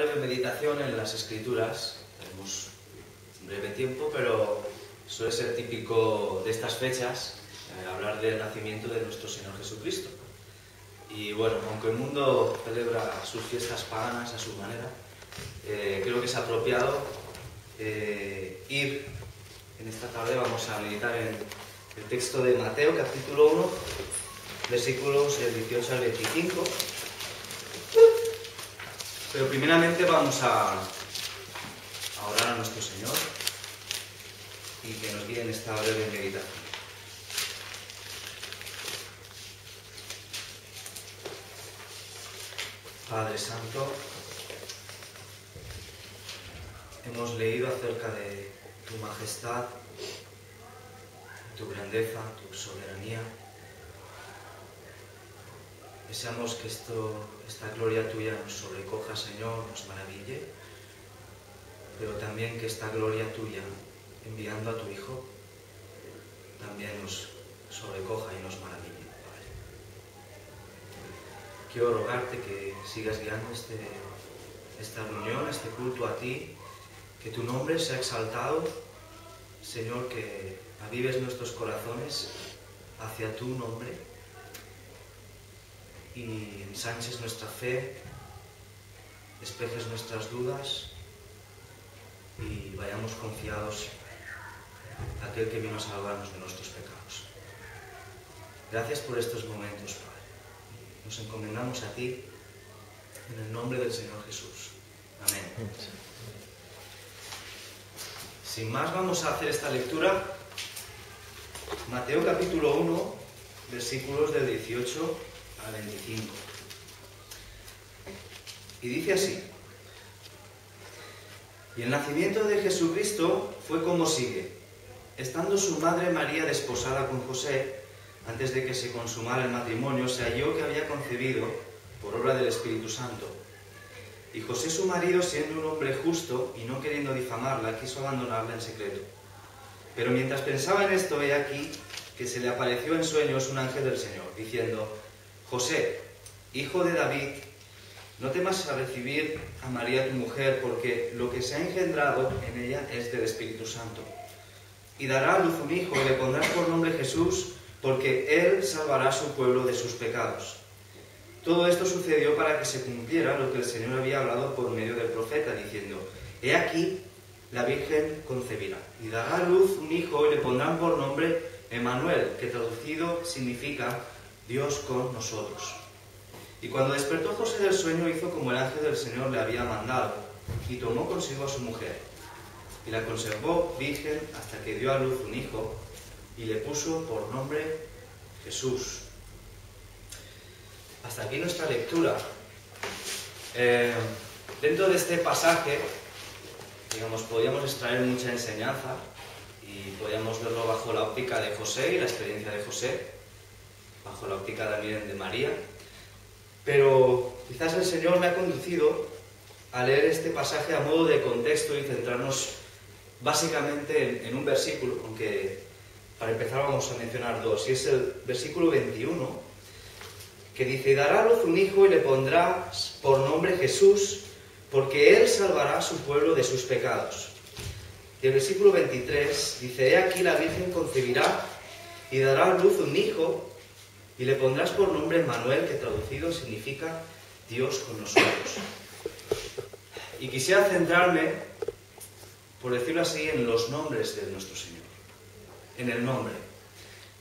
Breve meditación en las Escrituras. Tenemos un breve tiempo, pero suele ser típico de estas fechas hablar del nacimiento de nuestro Señor Jesucristo. Y bueno, aunque el mundo celebra sus fiestas paganas a su manera, creo que es apropiado ir en esta tarde. Vamos a meditar en el texto de Mateo, capítulo 1, versículos del 18 al 25. Pero primeramente vamos a orar a nuestro Señor y que nos guíe en esta breve meditación. Padre Santo, hemos leído acerca de tu majestad, tu grandeza, tu soberanía. Deseamos que esta gloria tuya nos sobrecoja, Señor, nos maraville, pero también que esta gloria tuya, enviando a tu Hijo, también nos sobrecoja y nos maraville, Padre. Quiero rogarte que sigas guiando esta reunión, este culto a ti, que tu nombre sea exaltado, Señor, que avives nuestros corazones hacia tu nombre, y ensanches nuestra fe, despejes nuestras dudas y vayamos confiados a aquel que vino a salvarnos de nuestros pecados. Gracias por estos momentos, Padre. Nos encomendamos a ti en el nombre del Señor Jesús. Amén. Sin más, vamos a hacer esta lectura. Mateo capítulo 1, versículos del 18 al 25. Y dice así: Y el nacimiento de Jesucristo fue como sigue. Estando su madre María desposada con José, antes de que se consumara el matrimonio, se halló que había concebido por obra del Espíritu Santo. Y José, su marido, siendo un hombre justo y no queriendo difamarla, quiso abandonarla en secreto. Pero mientras pensaba en esto, he aquí que se le apareció en sueños un ángel del Señor, diciendo: José, hijo de David, no temas a recibir a María tu mujer, porque lo que se ha engendrado en ella es del Espíritu Santo. Y dará a luz un hijo, y le pondrás por nombre Jesús, porque él salvará a su pueblo de sus pecados. Todo esto sucedió para que se cumpliera lo que el Señor había hablado por medio del profeta, diciendo: He aquí, la Virgen concebirá, y dará a luz un hijo, y le pondrán por nombre Emmanuel, que traducido significa Dios con nosotros. Y cuando despertó José del sueño, hizo como el ángel del Señor le había mandado, y tomó consigo a su mujer, y la conservó virgen hasta que dio a luz un hijo, y le puso por nombre Jesús. Hasta aquí nuestra lectura. Dentro de este pasaje, digamos, podríamos extraer mucha enseñanza, y podríamos verlo bajo la óptica de José y la experiencia de José, bajo la óptica también de María, pero quizás el Señor me ha conducido a leer este pasaje a modo de contexto y centrarnos básicamente en un versículo, aunque para empezar vamos a mencionar dos, y es el versículo 21, que dice: Y dará a luz un hijo y le pondrás por nombre Jesús, porque él salvará a su pueblo de sus pecados. Y el versículo 23 dice: He aquí, la Virgen concebirá y dará a luz un hijo, y le pondrás por nombre Emmanuel, que traducido significa Dios con nosotros. Y quisiera centrarme, por decirlo así, en los nombres de nuestro Señor. En el nombre.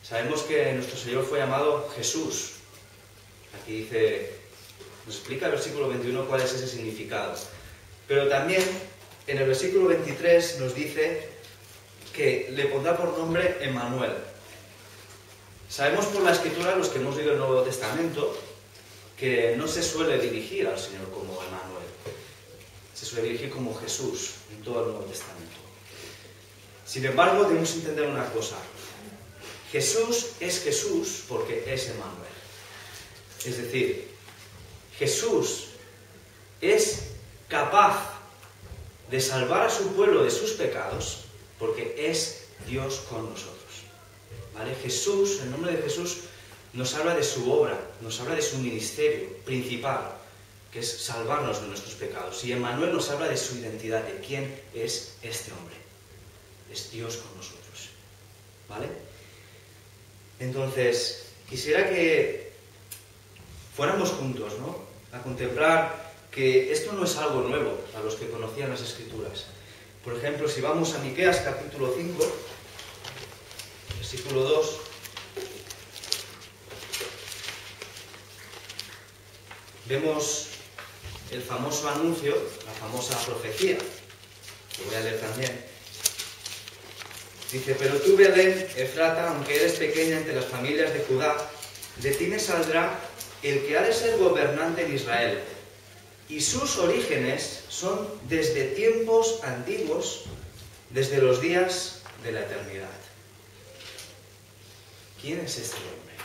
Sabemos que nuestro Señor fue llamado Jesús. Aquí dice, nos explica el versículo 21 cuál es ese significado. Pero también en el versículo 23 nos dice que le pondrá por nombre Emmanuel. Sabemos por la Escritura, los que hemos leído el Nuevo Testamento, que no se suele dirigir al Señor como Emmanuel. Se suele dirigir como Jesús en todo el Nuevo Testamento. Sin embargo, debemos entender una cosa. Jesús es Jesús porque es Emmanuel. Es decir, Jesús es capaz de salvar a su pueblo de sus pecados porque es Dios con nosotros. ¿Vale? Jesús, el nombre de Jesús, nos habla de su obra, nos habla de su ministerio principal. que es salvarnos de nuestros pecados. Y Emmanuel nos habla de su identidad, de quién es este hombre. Es Dios con nosotros. ¿Vale? Entonces, quisiera que fuéramos juntos, ¿no?, a contemplar que esto no es algo nuevo a los que conocían las Escrituras. Por ejemplo, si vamos a Miqueas capítulo 5, versículo 2, vemos el famoso anuncio, la famosa profecía, que voy a leer también. Dice: pero tú, Belén, Efrata, aunque eres pequeña entre las familias de Judá, de ti me saldrá el que ha de ser gobernante en Israel, y sus orígenes son desde tiempos antiguos, desde los días de la eternidad. ¿Quién es este hombre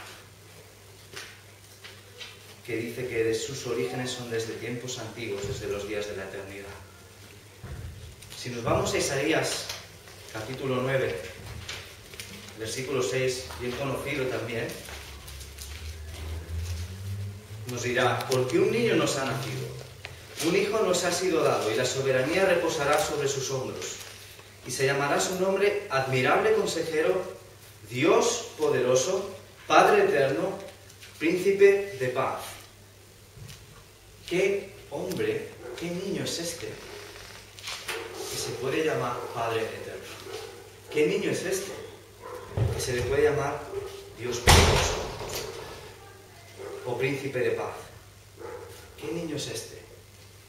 que dice que de sus orígenes son desde tiempos antiguos, desde los días de la eternidad? Si nos vamos a Isaías capítulo 9, versículo 6, bien conocido también, nos dirá: porque un niño nos ha nacido, un hijo nos ha sido dado, y la soberanía reposará sobre sus hombros, y se llamará su nombre Admirable Consejero, Dios Poderoso, Padre Eterno, Príncipe de Paz. ¿Qué hombre, qué niño es este que se puede llamar Padre Eterno? ¿Qué niño es este que se le puede llamar Dios Poderoso o Príncipe de Paz? ¿Qué niño es este?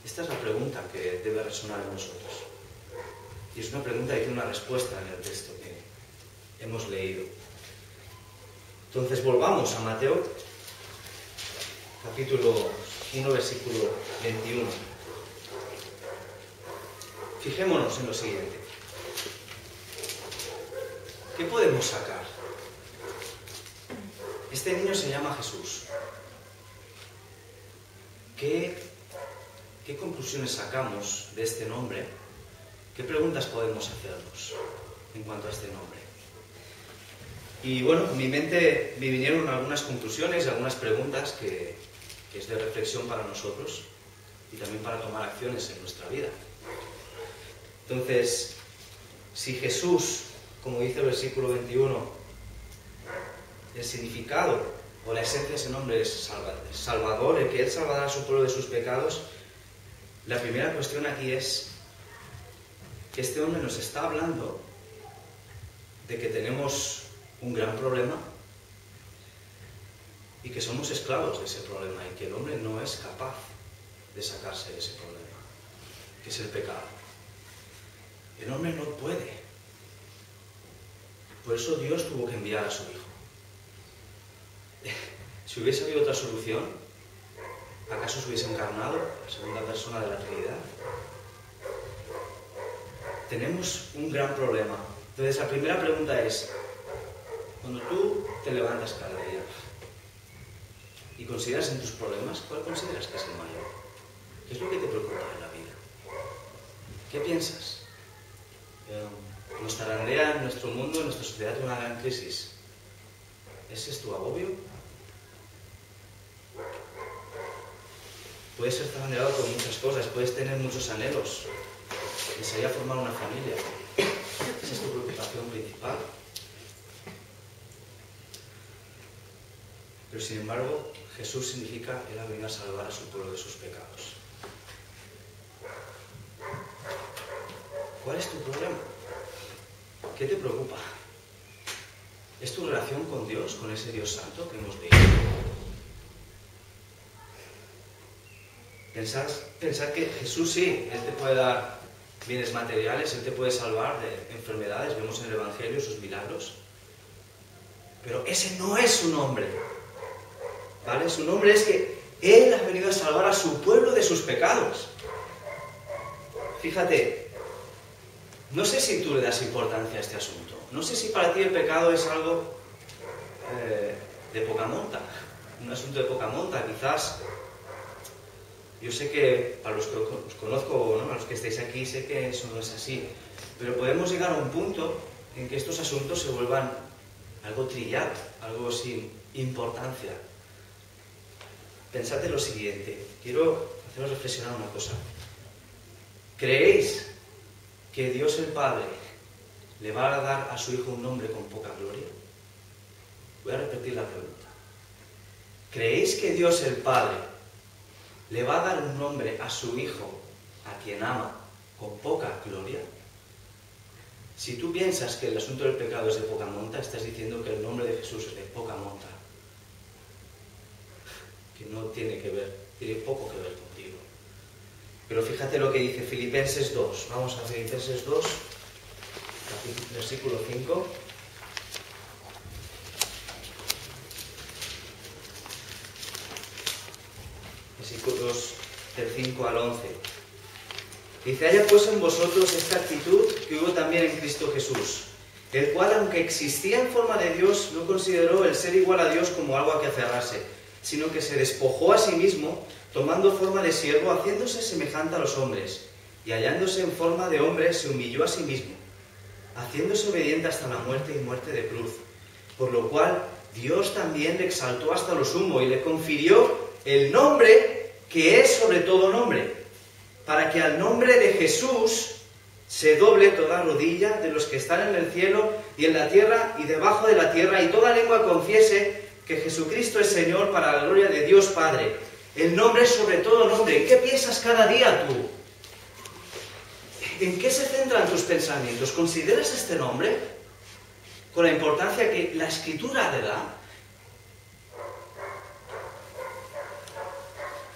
Esta es la pregunta que debe resonar en nosotros. Y es una pregunta que tiene una respuesta en el texto que hemos leído. Entonces volvamos a Mateo, capítulo 1, versículo 21. Fijémonos en lo siguiente. ¿Qué podemos sacar? Este niño se llama Jesús. ¿Qué conclusiones sacamos de este nombre? ¿Qué preguntas podemos hacernos en cuanto a este nombre? Y bueno, en mi mente me vinieron algunas conclusiones, algunas preguntas que es de reflexión para nosotros y también para tomar acciones en nuestra vida. Entonces, si Jesús, como dice el versículo 21, el significado o la esencia de ese nombre es Salvador, el que Él salvará a su pueblo de sus pecados, la primera cuestión aquí es que este hombre nos está hablando de que tenemos un gran problema y que somos esclavos de ese problema y que el hombre no es capaz de sacarse de ese problema, que es el pecado. El hombre no puede. Por eso Dios tuvo que enviar a su Hijo. Si hubiese habido otra solución, ¿acaso se hubiese encarnado la segunda persona de la Trinidad? Tenemos un gran problema. Entonces la primera pregunta es, cuando tú te levantas cada día y consideras en tus problemas, ¿cuál consideras que es el mayor? ¿Qué es lo que te preocupa en la vida? ¿Qué piensas? Nos tarandea en nuestro mundo, en nuestra sociedad, una gran crisis. ¿Ese es tu agobio? Puedes ser tarandeado por muchas cosas, puedes tener muchos anhelos, desearía formar una familia. ¿Esa es tu preocupación principal? Pero sin embargo, Jesús significa Él ha venido a salvar a su pueblo de sus pecados. ¿Cuál es tu problema? ¿Qué te preocupa? ¿Es tu relación con Dios, con ese Dios santo que hemos leído? Pensar que Jesús sí, Él te puede dar bienes materiales, Él te puede salvar de enfermedades, vemos en el Evangelio sus milagros. Pero ese no es su nombre, ¿vale? Su nombre es que Él ha venido a salvar a su pueblo de sus pecados. Fíjate, no sé si tú le das importancia a este asunto. No sé si para ti el pecado es algo de poca monta, un asunto de poca monta, quizás. Yo sé que, para los que os conozco, ¿no?, a los que estáis aquí, sé que eso no es así. Pero podemos llegar a un punto en que estos asuntos se vuelvan algo trillado, algo sin importancia. Pensad en lo siguiente. Quiero haceros reflexionar una cosa. ¿Creéis que Dios el Padre le va a dar a su Hijo un nombre con poca gloria? Voy a repetir la pregunta. ¿Creéis que Dios el Padre le va a dar un nombre a su Hijo, a quien ama, con poca gloria? Si tú piensas que el asunto del pecado es de poca monta, estás diciendo que el nombre de Jesús es de poca monta. Que no tiene que ver, tiene poco que ver contigo. Pero fíjate lo que dice Filipenses 2. Vamos a Filipenses 2, versículo 5. Versículos del 5 al 11. Dice: haya pues en vosotros esta actitud que hubo también en Cristo Jesús, el cual, aunque existía en forma de Dios, no consideró el ser igual a Dios como algo a que aferrarse, sino que se despojó a sí mismo, tomando forma de siervo, haciéndose semejante a los hombres, y hallándose en forma de hombre, se humilló a sí mismo, haciéndose obediente hasta la muerte y muerte de cruz. Por lo cual Dios también le exaltó hasta lo sumo y le confirió el nombre que es sobre todo nombre, para que al nombre de Jesús se doble toda rodilla de los que están en el cielo y en la tierra y debajo de la tierra, y toda lengua confiese que Jesucristo es Señor, para la gloria de Dios Padre. El nombre es sobre todo nombre. ¿En qué piensas cada día tú? ¿En qué se centran tus pensamientos? ¿Consideras este nombre con la importancia que la Escritura le da?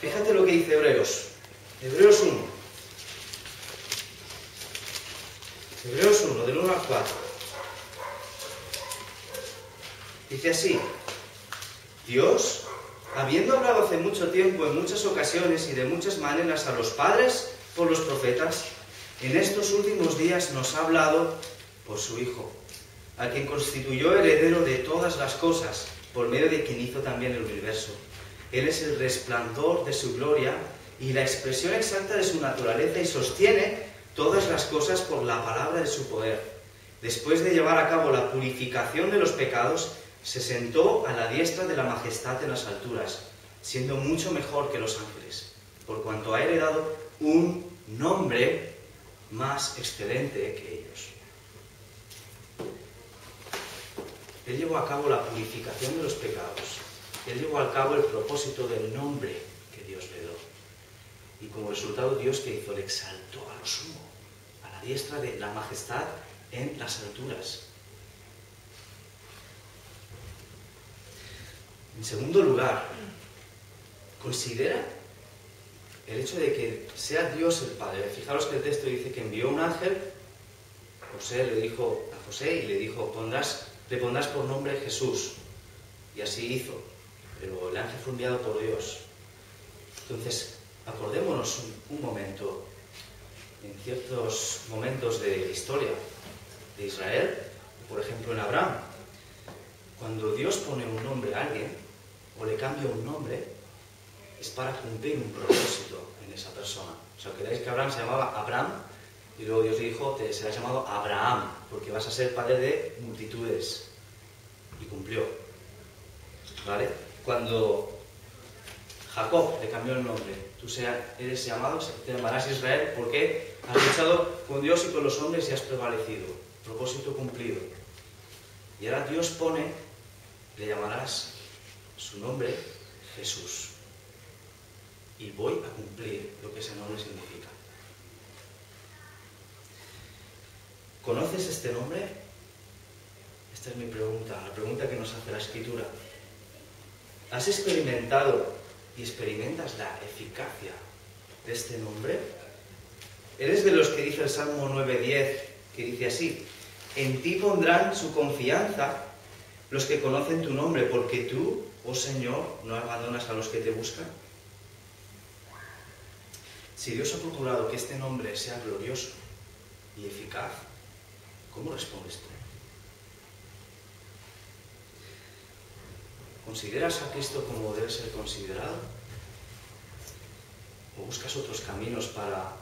Fíjate lo que dice Hebreos 1. Hebreos 1, del 1 al 4. Dice así: Dios, habiendo hablado hace mucho tiempo, en muchas ocasiones y de muchas maneras a los padres por los profetas, en estos últimos días nos ha hablado por su Hijo, a quien constituyó heredero de todas las cosas, por medio de quien hizo también el universo. Él es el resplandor de su gloria y la expresión exacta de su naturaleza, y sostiene todas las cosas por la palabra de su poder. Después de llevar a cabo la purificación de los pecados, se sentó a la diestra de la majestad en las alturas, siendo mucho mejor que los ángeles, por cuanto ha heredado un nombre más excelente que ellos. Él llevó a cabo la purificación de los pecados. Él llevó a cabo el propósito del nombre que Dios le dio. Y como resultado, Dios, que hizo, le exaltó a lo sumo, a la diestra de la majestad en las alturas. En segundo lugar, considera el hecho de que sea Dios el Padre. Fijaros que el texto dice que envió un ángel. José le dijo a José y le dijo: le pondrás por nombre Jesús. Y así hizo. Pero el ángel fue enviado por Dios. Entonces, acordémonos un momento, en ciertos momentos de la historia de Israel, por ejemplo en Abraham. Cuando Dios pone un nombre a alguien, o le cambia un nombre, es para cumplir un propósito en esa persona. O sea, queréis que Abraham se llamaba Abraham, y luego Dios le dijo: te serás llamado Abraham, porque vas a ser padre de multitudes. Y cumplió. ¿Vale? Cuando Jacob le cambió el nombre: tú eres llamado, te llamarás Israel, porque has luchado con Dios y con los hombres y has prevalecido. Propósito cumplido. Y ahora Dios pone, le llamarás su nombre Jesús. Y voy a cumplir lo que ese nombre significa. ¿Conoces este nombre? Esta es mi pregunta, la pregunta que nos hace la Escritura. ¿Has experimentado y experimentas la eficacia de este nombre? ¿Eres de los que dice el Salmo 9:10, que dice así: en ti pondrán su confianza los que conocen tu nombre, porque tú, oh Señor, no abandonas a los que te buscan? Si Dios ha procurado que este nombre sea glorioso y eficaz, ¿cómo respondes tú? ¿Consideras a Cristo como debe ser considerado? ¿O buscas otros caminos para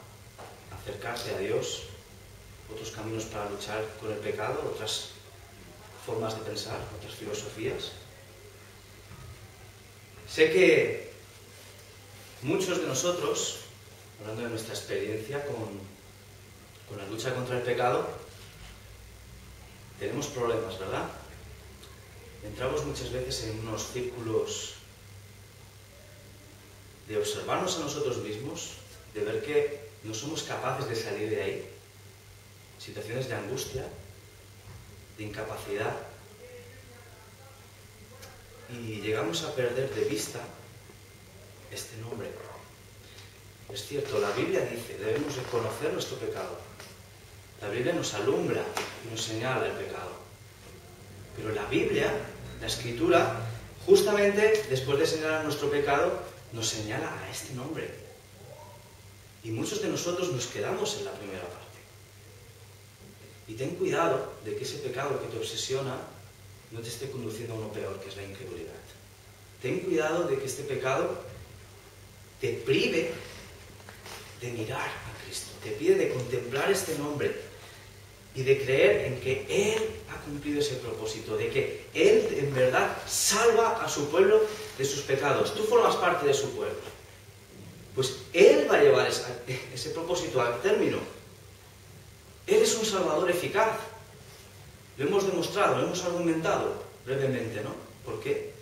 acercarte a Dios? ¿Otros caminos para luchar con el pecado? ¿Otras formas de pensar? ¿Otras filosofías? Sé que Muchos de nosotros, hablando de nuestra experiencia con la lucha contra el pecado, tenemos problemas, ¿verdad? Entramos muchas veces en unos círculos de observarnos a nosotros mismos, de ver que no somos capaces de salir de ahí, situaciones de angustia, de incapacidad, y llegamos a perder de vista este nombre. Es cierto, la Biblia dice, debemos reconocer nuestro pecado. La Biblia nos alumbra y nos señala el pecado. Pero la Biblia, la Escritura, justamente después de señalar nuestro pecado, nos señala a este nombre. Y muchos de nosotros nos quedamos en la primera parte. Y ten cuidado de que ese pecado que te obsesiona no te esté conduciendo a uno peor, que es la incredulidad. Ten cuidado de que este pecado te prive de mirar a Cristo, te pide de contemplar este nombre y de creer en que Él ha cumplido ese propósito, de que Él en verdad salva a su pueblo de sus pecados. Tú formas parte de su pueblo. Pues Él va a llevar ese propósito al término. Él es un Salvador eficaz. Lo hemos demostrado, lo hemos argumentado brevemente, ¿no? ¿Por qué?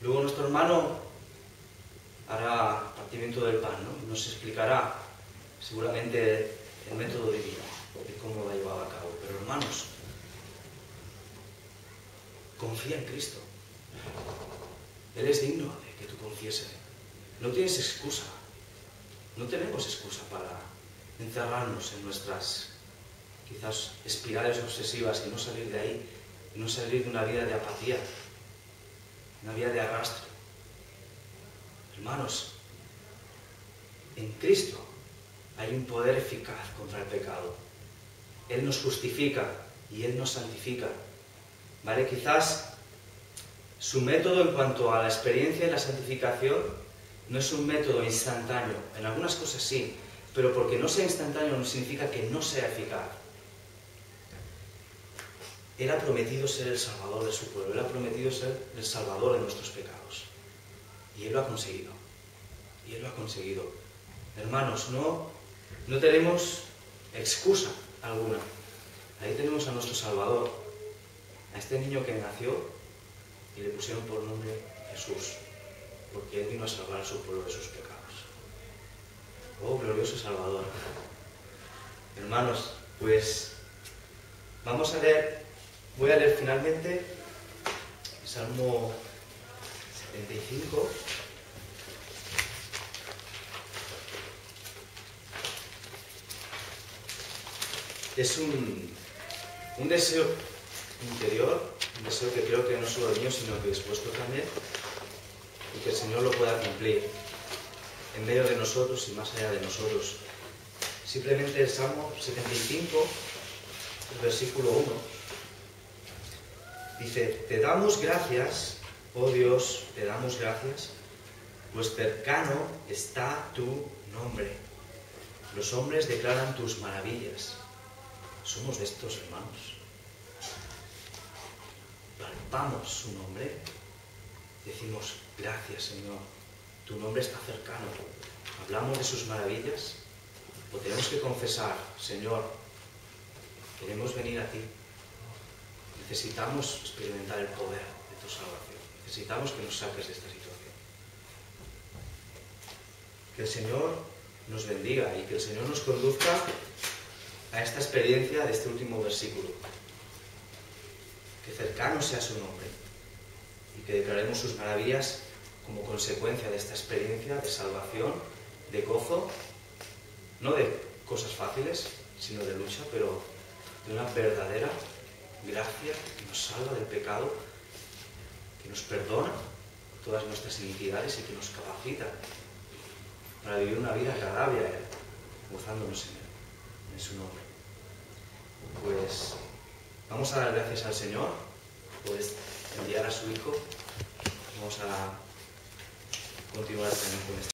Luego nuestro hermano hará partimiento del pan, ¿no? Nos explicará seguramente el método divino de cómo lo ha llevado a cabo. Pero hermanos, confía en Cristo. Él es digno de que tú confieses. No tienes excusa. No tenemos excusa para encerrarnos en nuestras quizás espirales obsesivas y no salir de ahí, y no salir de una vida de apatía, una vida de arrastre. Hermanos, en Cristo hay un poder eficaz contra el pecado. Él nos justifica y Él nos santifica. ¿Vale? Quizás su método en cuanto a la experiencia y la santificación no es un método instantáneo. En algunas cosas sí, pero porque no sea instantáneo no significa que no sea eficaz. Él ha prometido ser el Salvador de su pueblo. Él ha prometido ser el Salvador de nuestros pecados. Y Él lo ha conseguido. Y Él lo ha conseguido. Hermanos, no tenemos excusa alguna. Ahí tenemos a nuestro Salvador, a este niño que nació y le pusieron por nombre Jesús, porque Él vino a salvar a su pueblo de sus pecados. Oh, glorioso Salvador. Hermanos, pues vamos a leer, voy a leer finalmente el Salmo 75. Es un deseo interior, un deseo que creo que no solo es mío, sino que es vuestro también, y que el Señor lo pueda cumplir en medio de nosotros y más allá de nosotros. Simplemente el Salmo 75, el versículo 1, dice: te damos gracias, oh Dios, te damos gracias, pues cercano está tu nombre. Los hombres declaran tus maravillas. Somos de estos, hermanos. Palpamos su nombre. Decimos: gracias, Señor. Tu nombre está cercano. Hablamos de sus maravillas. O tenemos que confesar: Señor, queremos venir a ti. Necesitamos experimentar el poder de tu salvación. Necesitamos que nos saques de esta situación. Que el Señor nos bendiga y que el Señor nos conduzca a esta experiencia de este último versículo. Que cercano sea su nombre y que declaremos sus maravillas como consecuencia de esta experiencia de salvación, de gozo, no de cosas fáciles, sino de lucha, pero de una verdadera gracia que nos salva del pecado, que nos perdona todas nuestras iniquidades y que nos capacita para vivir una vida agradable a Él, gozándonos en su nombre. Pues vamos a dar gracias al Señor por enviar a su Hijo. Vamos a continuar también con esto.